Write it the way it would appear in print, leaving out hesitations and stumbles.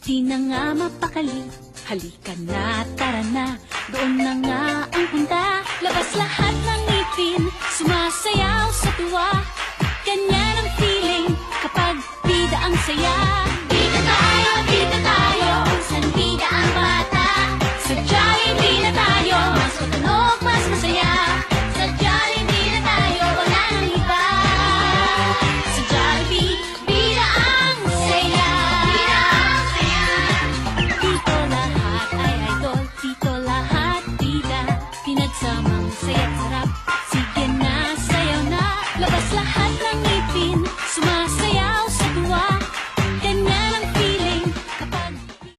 Di na nga mapakali, halika na, tara na, doon na nga ang punta. Labas lahat ng ngipin, sumasayaw sa tuwa. Ganyan ang feeling kapag bida ang saya.